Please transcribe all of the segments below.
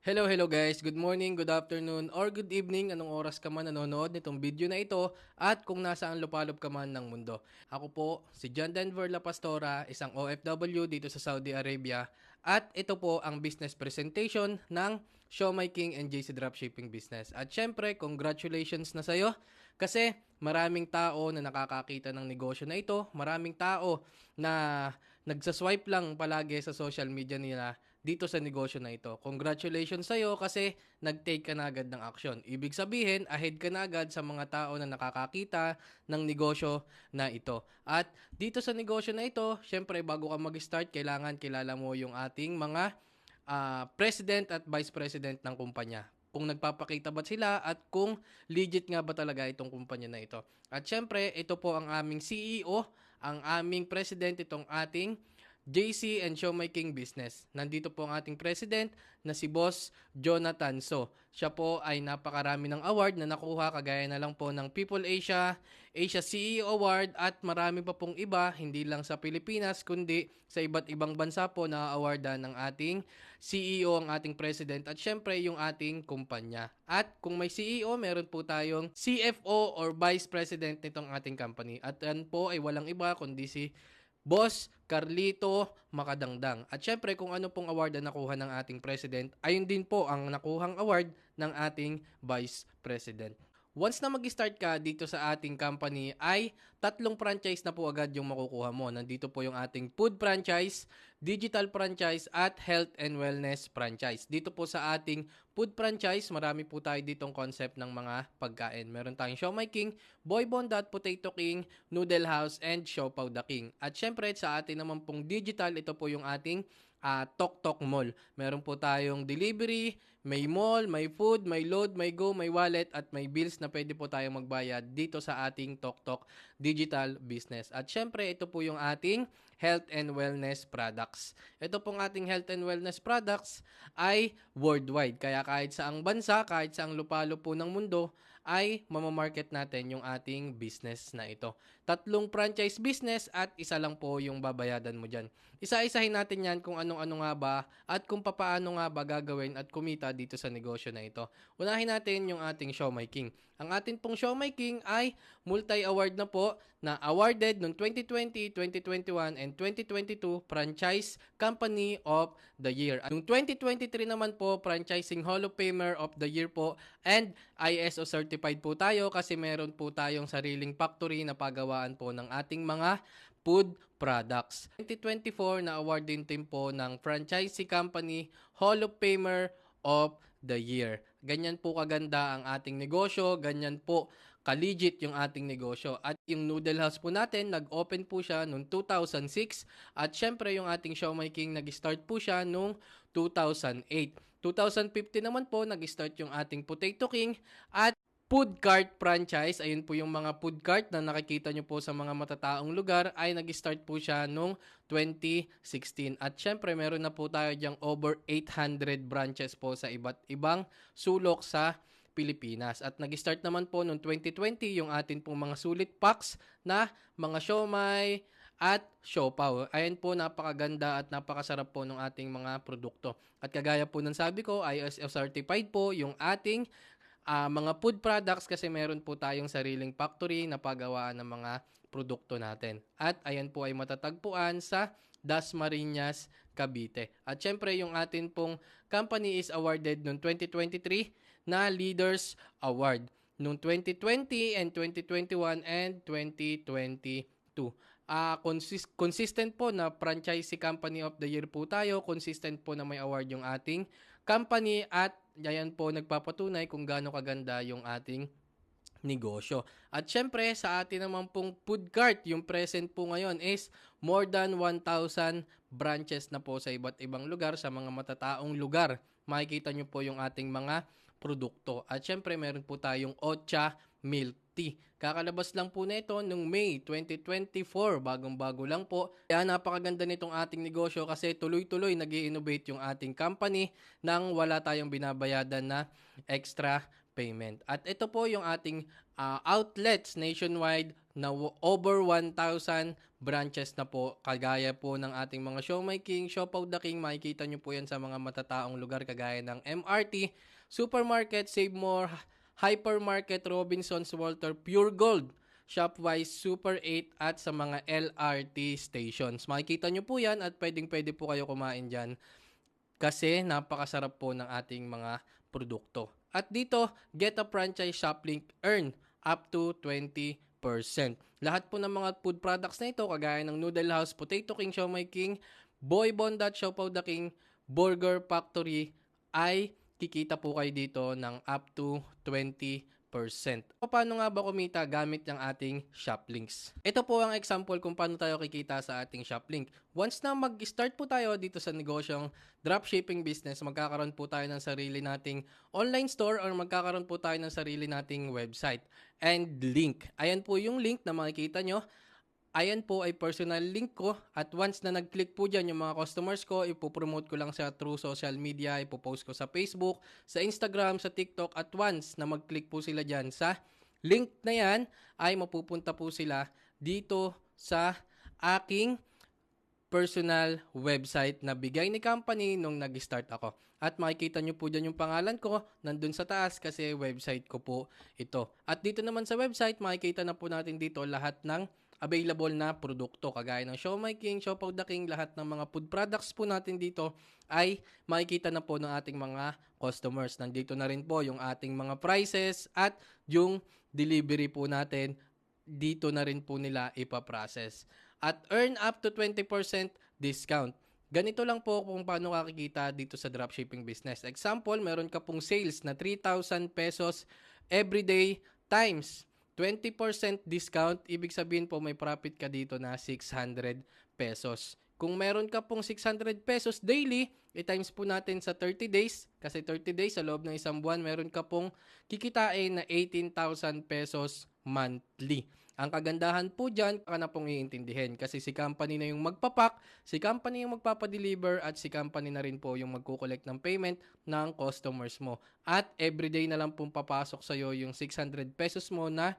Hello guys. Good morning, good afternoon, or good evening. Anong oras ka man nanonood nitong video na ito at kung nasaan lupalop ka man ng mundo. Ako po si John Denver La Pastora, isang OFW dito sa Saudi Arabia. At ito po ang business presentation ng Show My King and JC Dropshipping Business. At syempre, congratulations na sa'yo kasi maraming tao na nakakakita ng negosyo na ito. Maraming tao na nagsaswipe lang palagi sa social media nila dito sa negosyo na ito. Congratulations sa'yo kasi nag-take ka na agad ng action. Ibig sabihin, ahead ka na agad sa mga tao na nakakakita ng negosyo na ito. At dito sa negosyo na ito, syempre bago ka mag-start, kailangan kilala mo yung ating mga president at vice president ng kumpanya. Kung nagpapakita ba sila at kung legit nga ba talaga itong kumpanya na ito. At syempre, ito po ang aming CEO, ang aming president, itong ating JC and Show My King Business. Nandito po ang ating president na si Boss Jonathan So. Siya po ay napakarami ng award na nakuha kagaya na lang po ng People Asia, Asia CEO Award at marami pa pong iba, hindi lang sa Pilipinas kundi sa iba't ibang bansa po na awardan ng ating CEO, ang ating president at syempre yung ating kumpanya. At kung may CEO, meron po tayong CFO or Vice President nitong ating company. At yan po ay walang iba kundi si Boss Carlito Makadangdang. At syempre kung ano pong award ang nakuha ng ating president, ayun din po ang nakuhang award ng ating vice president. Once na mag-start ka dito sa ating company ay tatlong franchise na po agad yung makukuha mo. Nandito po yung ating food franchise, digital franchise at health and wellness franchise. Dito po sa ating food franchise, marami po tayo ditong concept ng mga pagkain. Meron tayong Show My King, Boy Bondat, Potato King, Noodle House, and Siopaw the King. At syempre sa atin naman pong digital, ito po yung ating Tok Tok Mall. Meron po tayong delivery, may mall, may food, may load, may go, may wallet at may bills na pwede po tayong magbayad dito sa ating Tok Tok digital business. At syempre ito po yung ating health and wellness products. Ito pong ating health and wellness products ay worldwide. Kaya kahit saang bansa, kahit saang lupalo po ng mundo, ay mamamarket natin yung ating business na ito. Tatlong franchise business at isa lang po yung babayadan mo dyan. Isa-isahin natin yan kung anong-ano nga ba at kung papaano nga ba gagawin at kumita dito sa negosyo na ito. Unahin natin yung ating Show My King. Ang atin pong Show My King ay multi-award na po na awarded noong 2020, 2021, and 2022 Franchise Company of the Year. At noong 2023 naman po, Franchising Hall of Famer of the Year po and ISO certified po tayo kasi meron po tayong sariling factory na pagawaan po ng ating mga food products. 2024 na award din po ng Franchisee Company Hall of Famer of the Year. Ganyan po kaganda ang ating negosyo, ganyan po ka-legit yung ating negosyo. At yung Noodle House po natin, nag-open po siya noong 2006 at syempre yung ating Show My King nag-start po siya noong 2008. 2015 naman po nag-start yung ating Potato King at food cart franchise. Ayun po yung mga food cart na nakikita nyo po sa mga matataong lugar ay nag-start po siya noong 2016. At syempre meron na po tayo dyang over 800 branches po sa iba't ibang sulok sa Pilipinas. At nag-start naman po noong 2020 yung atin pong mga sulit packs na mga siomai at siopaw. Ayan po, napakaganda at napakasarap po ng ating mga produkto. At kagaya po ng sabi ko, ISO certified po yung ating mga food products kasi meron po tayong sariling factory na pagawaan ng mga produkto natin. At ayan po ay matatagpuan sa Dasmariñas, Cavite. At syempre yung atin pong company is awarded noong 2023 na Leaders Award. Noong 2020 and 2021 and 2022. Consistent po na franchisee company of the year po tayo. Consistent po na may award yung ating company at yan po nagpapatunay kung gaano kaganda yung ating negosyo. At syempre, sa atin naman pong food cart, yung present po ngayon is more than 1,000 branches na po sa iba't ibang lugar, sa mga matataong lugar. Makikita nyo po yung ating mga produkto. At syempre, meron po tayong Ocha Milk Tea. Kakalabas lang po nito noong May 2024. Bagong-bago lang po. Kaya napakaganda nitong ating negosyo kasi tuloy-tuloy nag-i-innovate yung ating company nang wala tayong binabayadan na extra payment. At ito po yung ating outlets nationwide na over 1,000 branches na po. Kagaya po ng ating mga Show My King, Shop of the King, makikita nyo po yan sa mga matataong lugar kagaya ng MRT, Supermarket, Save More, Hypermarket, Robinsons, Walter, Pure Gold, Shopwise, Super 8 at sa mga LRT stations. Makikita nyo po yan at pwede po kayo kumain dyan kasi napakasarap po ng ating mga produkto. At dito, get a franchise shop link, earn up to 20%. Lahat po ng mga food products na ito, kagaya ng Noodle House, Potato King, Siomai King, Boy Bondat, Shop of the King, Burger Factory, ay kikita po kayo dito ng up to 20%. Paano nga ba kumita gamit ng ating shop links? Ito po ang example kung paano tayo kikita sa ating shop link. Once na mag-start po tayo dito sa negosyong dropshipping business, magkakaroon po tayo ng sarili nating online store or magkakaroon po tayo ng sarili nating website and link. Ayan po yung link na makikita nyo. Ayan po ay personal link ko at once na nag-click po dyan yung mga customers ko, ipopromote ko lang sa through social media, ipopost ko sa Facebook, sa Instagram, sa TikTok at once na mag-click po sila dyan sa link na yan ay mapupunta po sila dito sa aking personal website na bigay ni company nung nag-start ako. At makikita nyo po dyan yung pangalan ko nandun sa taas kasi website ko po ito. At dito naman sa website, makikita na po natin dito lahat ng available na produkto. Kagaya ng Show My King, Shop of the King, lahat ng mga food products po natin dito ay makikita na po ng ating mga customers. Nandito na rin po yung ating mga prices at yung delivery po natin dito na rin po nila ipaprocess. At earn up to 20% discount. Ganito lang po kung paano kakikita dito sa dropshipping business. Example, meron ka pong sales na 3,000 pesos everyday times 20% discount, ibig sabihin po may profit ka dito na 600 pesos. Kung meron ka pong 600 pesos daily, i-times po natin sa 30 days, kasi 30 days sa loob ng isang buwan, meron ka pong kikitain na 18,000 pesos monthly. Ang kagandahan po dyan, ka na pong iintindihin kasi si company na yung magpapak, si company yung magpapadeliver at si company na rin po yung magkukolect ng payment ng customers mo. At everyday na lang pong papasok sa'yo yung 600 pesos mo na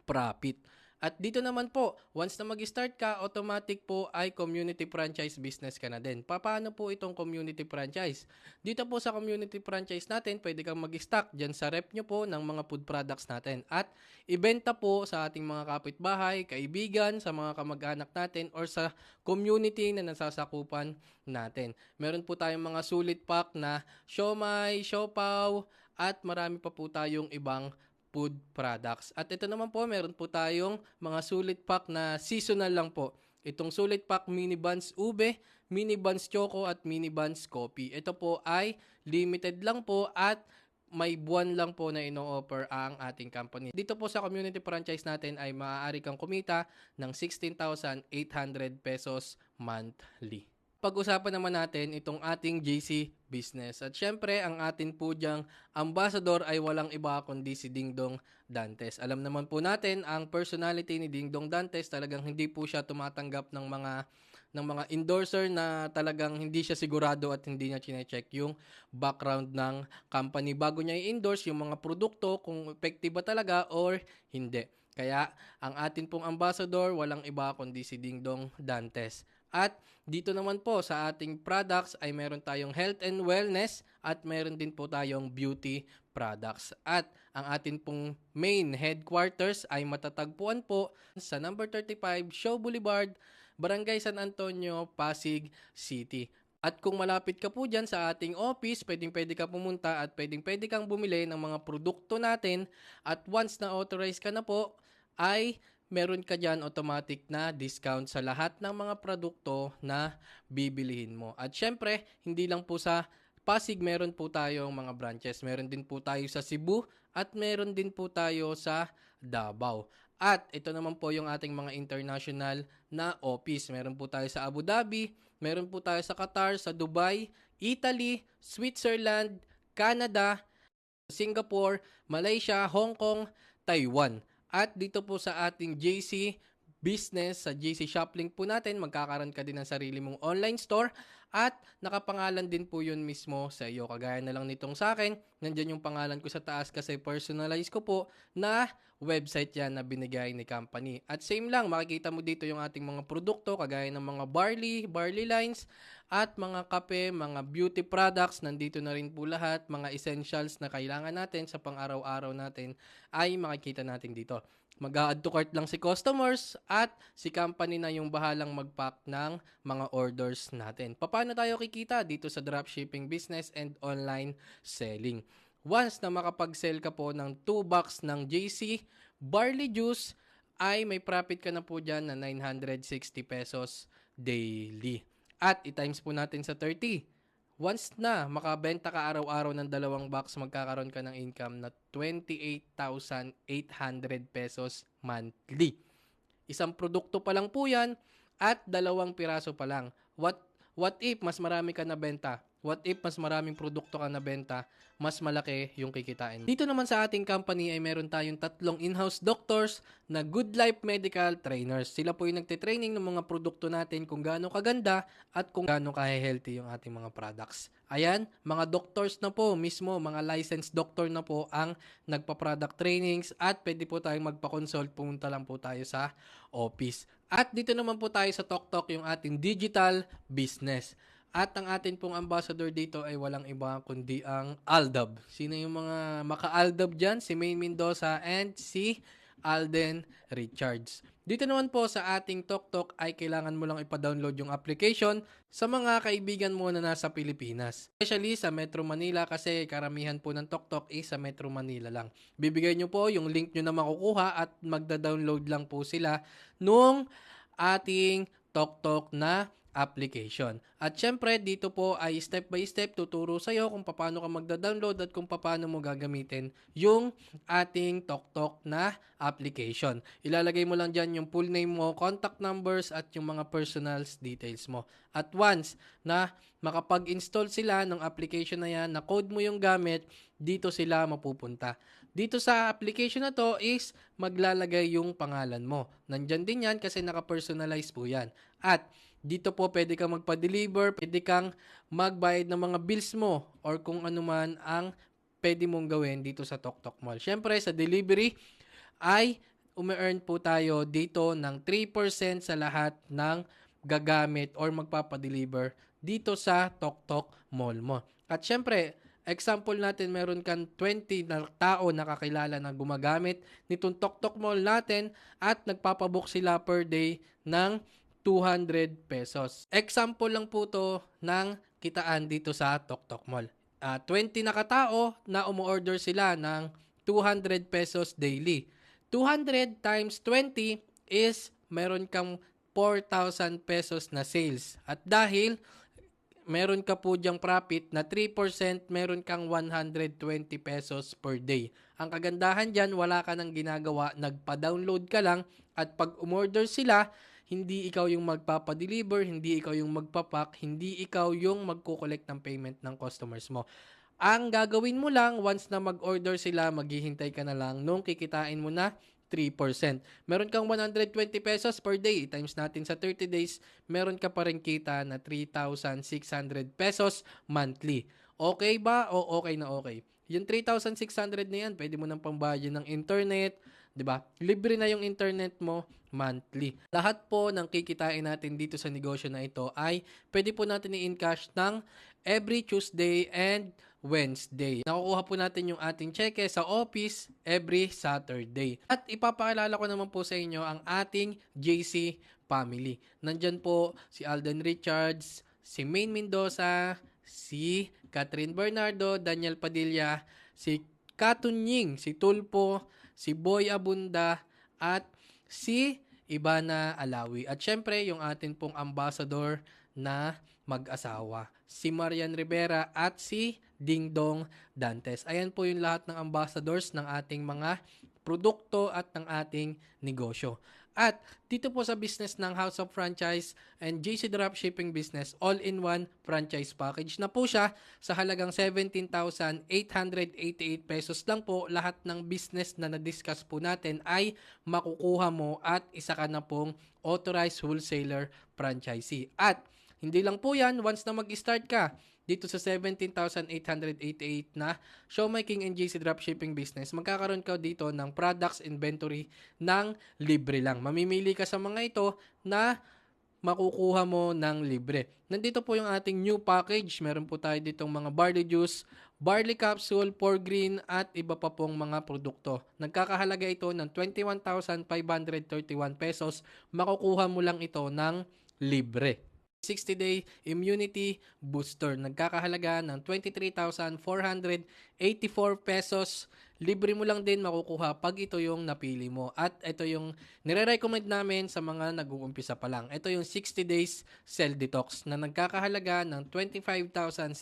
profit. At dito naman po, once na mag-start ka, automatic po ay community franchise business ka na din. Paano po itong community franchise? Dito po sa community franchise natin, pwede kang mag-stock dyan sa rep nyo po ng mga food products natin. At ibenta po sa ating mga kapitbahay, kaibigan, sa mga kamag-anak natin, or sa community na nasasakupan natin. Meron po tayong mga sulit pack na siomai, siopaw, at marami pa po tayong ibang food products. At ito naman po, meron po tayong mga sulit pack na seasonal lang po. Itong sulit pack mini buns ube, mini buns choco at mini buns coffee. Ito po ay limited lang po at may buwan lang po na ino-offer ang ating company. Dito po sa community franchise natin ay maaari kang kumita ng 16,800 pesos monthly. Pag-usapan naman natin itong ating JC business. At syempre, ang atin po diyang ambassador ay walang iba kundi si Dingdong Dantes. Alam naman po natin, ang personality ni Dingdong Dantes talagang hindi po siya tumatanggap ng mga endorser na talagang hindi siya sigurado at hindi niya chine-check yung background ng company bago niya i-endorse yung mga produkto kung effective ba talaga or hindi. Kaya ang atin pong ambassador walang iba kundi si Dingdong Dantes. At dito naman po sa ating products ay meron tayong health and wellness at meron din po tayong beauty products. At ang atin pong main headquarters ay matatagpuan po sa number 35 Shaw Boulevard, Barangay San Antonio, Pasig City. At kung malapit ka po dyan sa ating office, pwedeng-pwede ka pumunta at pwedeng-pwede kang bumili ng mga produkto natin. At once na authorize ka na po, ay meron ka dyan automatic na discount sa lahat ng mga produkto na bibilihin mo. At syempre, hindi lang po sa Pasig, meron po tayong mga branches. Meron din po tayo sa Cebu at meron din po tayo sa Davao. At ito naman po yung ating mga international na office. Meron po tayo sa Abu Dhabi, meron po tayo sa Qatar, sa Dubai, Italy, Switzerland, Canada, Singapore, Malaysia, Hong Kong, Taiwan. At dito po sa ating JC business sa GC Shoplink po natin, magkakaroon ka din ng sarili mong online store at nakapangalan din po yun mismo sa iyo. Kagaya na lang nitong sa akin, nandyan yung pangalan ko sa taas kasi personalize ko po na website yan na binigay ni company. At same lang, makikita mo dito yung ating mga produkto kagaya ng mga barley lines at mga kape, mga beauty products. Nandito na rin po lahat, mga essentials na kailangan natin sa pang-araw-araw natin ay makikita natin dito. Mag-a-add to cart lang si customers at si company na yung bahalang mag-pack ng mga orders natin. Paano tayo kikita dito sa dropshipping business and online selling? Once na makapag-sell ka po ng 2 box ng JC Barley Juice, ay may profit ka na po dyan na 960 pesos daily. At i-times po natin sa 30. Once na makabenta ka araw-araw ng 2 box, magkakaroon ka ng income na 28,800 pesos monthly. Isang produkto pa lang po yan at 2 piraso pa lang. What if mas marami ka na benta? What if mas maraming produkto ka na benta? Mas malaki yung kikitain mo. Dito naman sa ating company ay meron tayong 3 in-house doctors na Good Life Medical Trainers. Sila po yung nagtitraining ng mga produkto natin kung gaano kaganda at kung gaano ka-healthy yung ating mga products. Ayan, mga doctors na po mismo, mga licensed doctor na po ang nagpa-product trainings at pwede po tayong magpa-consult, pumunta lang po tayo sa office. At dito naman po tayo sa TokTok, yung ating digital business. At ang atin pong ambassador dito ay walang iba kundi ang Aldab. Sino yung mga maka-Aldab dyan? Si Maine Mendoza and si Alden Richards. Dito naman po sa ating TokTok ay kailangan mo lang ipa-download yung application sa mga kaibigan mo na nasa Pilipinas. Especially sa Metro Manila kasi karamihan po ng TokTok is sa Metro Manila lang. Bibigay nyo po yung link nyo na makukuha at magda-download lang po sila nung ating TokTok na application. At syempre, dito po ay step by step tuturo sa iyo kung paano ka magda-download at kung paano mo gagamitin yung ating TokTok na application. Ilalagay mo lang dyan yung full name mo, contact numbers at yung mga personal details mo. At once na makapag-install sila ng application na yan, na code mo yung gamit, dito sila mapupunta. Dito sa application na to is maglalagay yung pangalan mo. Nandyan din yan kasi naka-personalize po yan. At dito po pwede kang magpa-deliver, pwede kang magbayad ng mga bills mo or kung ano man ang pwede mong gawin dito sa TokTok Mall. Syempre sa delivery ay umi-earn po tayo dito ng 3% sa lahat ng gagamit or magpapa-deliver dito sa TokTok Mall mo. At syempre, example natin, meron kang 20 na tao na kakilala na gumagamit nitong TokTok Mall natin at nagpapabook sila per day ng 200 pesos. Example lang po to ng kitaan dito sa TokTok Mall. 20 na katao na umu-order sila ng 200 pesos daily. 200 times 20 is meron kang 4,000 pesos na sales. At dahil meron ka po diyang profit na 3%, meron kang 120 pesos per day. Ang kagandahan dyan, wala ka nang ginagawa, nagpa-download ka lang at pag umorder sila, hindi ikaw yung magpapa-deliver, hindi ikaw yung magpapack, hindi ikaw yung magko-collect ng payment ng customers mo. Ang gagawin mo lang, once na mag-order sila, maghihintay ka na lang nung kikitain mo na 3%. Meron kang 120 pesos per day, times natin sa 30 days, meron ka pa rin kita na 3,600 pesos monthly. Okay ba o okay na okay? Yung 3,600 na yan, pwede mo nang pambayad ng internet, 'di ba? Libre na yung internet mo monthly. Lahat po ng kikitain natin dito sa negosyo na ito ay pwede po natin i-encash ng every Tuesday and Wednesday. Nakukuha po natin yung ating cheque sa office every Saturday. At ipapakilala ko naman po sa inyo ang ating JC family. Nandyan po si Alden Richards, si Maine Mendoza, si Catherine Bernardo, Daniel Padilla, si Katunying, si Tulpo, si Boy Abunda, at si Ibana Alawi. At syempre, yung atin pong ambassador na mag-asawa, si Marian Rivera at si Dingdong Dantes. Ayan po yung lahat ng ambassadors ng ating mga produkto at ng ating negosyo. At dito po sa business ng House of Franchise and JC Dropshipping Business, all-in-one franchise package na po siya sa halagang 17,888 pesos lang po. Lahat ng business na na-discuss po natin ay makukuha mo at isa ka na pong authorized wholesaler franchisee. At hindi lang po yan, once na mag-start ka dito sa 17,888 na Showmaking and JC Dropshipping Business, magkakaroon ka dito ng products inventory ng libre lang. Mamimili ka sa mga ito na makukuha mo ng libre. Nandito po yung ating new package. Meron po tayo ditong mga barley juice, barley capsule, for green at iba pa pong mga produkto. Nagkakahalaga ito ng 21,531 pesos. Makukuha mo lang ito ng libre. 60-day immunity booster. Nagkakahalaga ng 23,484 pesos. Libre mo lang din makukuha pag ito yung napili mo. At ito yung nire-recommend namin sa mga nag-uumpisa pa lang. Ito yung 60 days cell detox na nagkakahalaga ng 25,776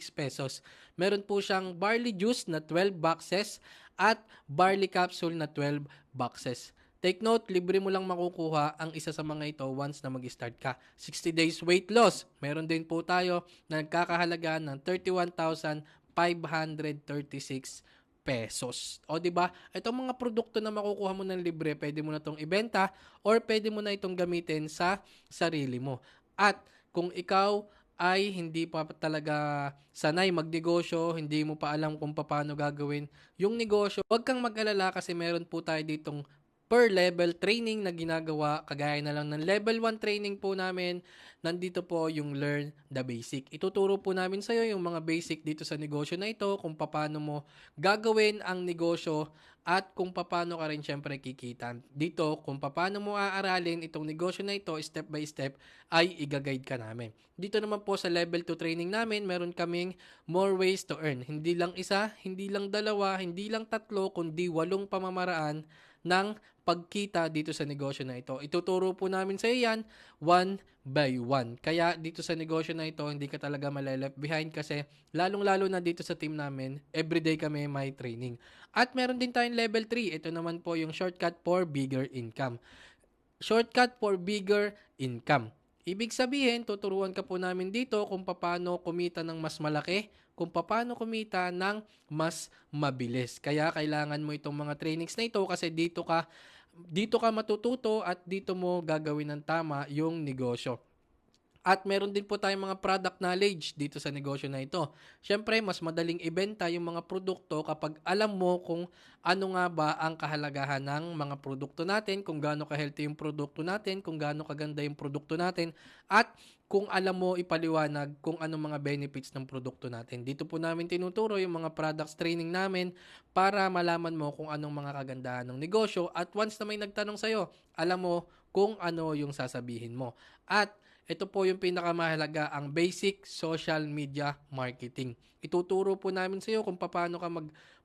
pesos. Meron po siyang barley juice na 12 boxes at barley capsule na 12 boxes. Take note, libre mo lang makukuha ang isa sa mga ito once na mag-start ka. 60 days weight loss. Meron din po tayo na nagkakahalaga ng 31,536 pesos. O di ba? Itong mga produkto na makukuha mo ng libre, pwede mo na itong ibenta or pwede mo na itong gamitin sa sarili mo. At kung ikaw ay hindi pa talaga sanay magnegosyo, hindi mo pa alam kung paano gagawin yung negosyo, huwag kang mag-alala kasi meron po tayo ditong per level training na ginagawa, kagaya na lang ng level 1 training po namin. Nandito po yung learn the basic. Ituturo po namin sa iyo yung mga basic dito sa negosyo na ito, kung paano mo gagawin ang negosyo at kung paano ka rin syempre kikita. Dito, kung paano mo aaralin itong negosyo na ito step by step ay i-guide ka namin. Dito naman po sa level 2 training namin, meron kaming more ways to earn. Hindi lang isa, hindi lang dalawa, hindi lang tatlo, kundi 8 pamamaraan ng pagkita dito sa negosyo na ito. Ituturo po namin sa iyo yan one by one. Kaya dito sa negosyo na ito, hindi ka talaga maleleft behind kasi lalong-lalo na dito sa team namin, everyday kami may training. At meron din tayong level 3. Ito naman po yung shortcut for bigger income. Shortcut for bigger income. Ibig sabihin, tuturuan ka po namin dito kung paano kumita ng mas malaki, kung paano kumita ng mas mabilis. Kaya kailangan mo itong mga trainings na ito kasi dito ka matututo at dito mo gagawin ng tama yung negosyo. At meron din po tayong mga product knowledge dito sa negosyo na ito. Siyempre, mas madaling ibenta yung mga produkto kapag alam mo kung ano nga ba ang kahalagahan ng mga produkto natin, kung gaano ka-healthy yung produkto natin, kung gaano kaganda yung produkto natin, at kung alam mo ipaliwanag kung anong mga benefits ng produkto natin. Dito po namin tinuturo yung mga products training namin para malaman mo kung anong mga kagandahan ng negosyo at once na may nagtanong sa'yo, alam mo kung ano yung sasabihin mo. At ito po yung pinakamahalaga, ang basic social media marketing. Ituturo po namin sa iyo kung paano ka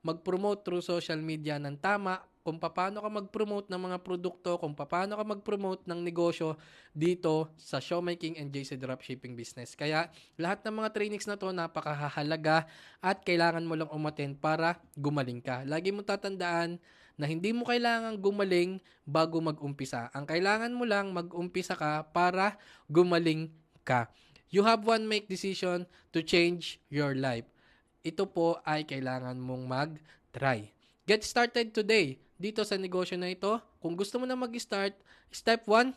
mag-promote through social media ng tama, kung paano ka mag-promote ng mga produkto, kung paano ka mag-promote ng negosyo dito sa Showmaking and JC Dropshipping Business. Kaya lahat ng mga trainings na to napakahalaga at kailangan mo lang umattend para gumaling ka. Lagi mo tatandaan na hindi mo kailangan gumaling bago mag-umpisa. Ang kailangan mo lang mag-umpisa ka para gumaling ka. You have one make decision to change your life. Ito po ay kailangan mong mag-try. Get started today dito sa negosyo na ito. Kung gusto mo na mag-start, step 1,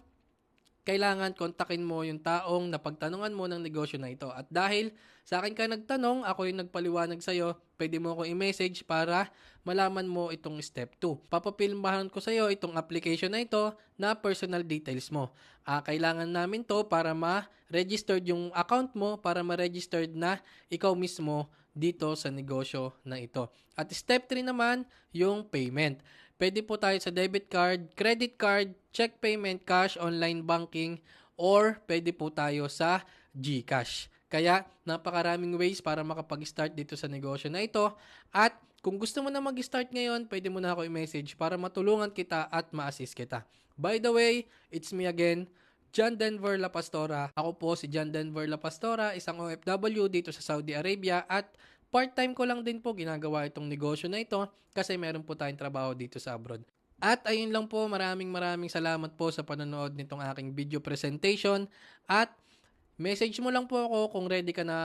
kailangan kontakin mo yung taong napagtanungan mo ng negosyo na ito. At dahil sa akin ka nagtanong, ako yung nagpaliwanag sa'yo, pwede mo ako i-message para malaman mo itong step 2. Papapilmahan ko sa'yo itong application na ito na personal details mo. Kailangan namin to para ma-registered yung account mo, para ma-registered na ikaw mismo dito sa negosyo na ito. At step 3 naman, yung payment. Pwede po tayo sa debit card, credit card, check payment, cash, online banking, or pwede po tayo sa GCash. Kaya napakaraming ways para makapag-start dito sa negosyo na ito. At kung gusto mo na mag-start ngayon, pwede mo na ako i-message para matulungan kita at ma-assist kita. By the way, it's me again, John Denver La Pastora. Ako po si John Denver La Pastora, isang OFW dito sa Saudi Arabia at part-time ko lang din po ginagawa itong negosyo na ito kasi meron po tayong trabaho dito sa abroad. At ayun lang po, maraming maraming salamat po sa panonood nitong aking video presentation at message mo lang po ako kung ready ka na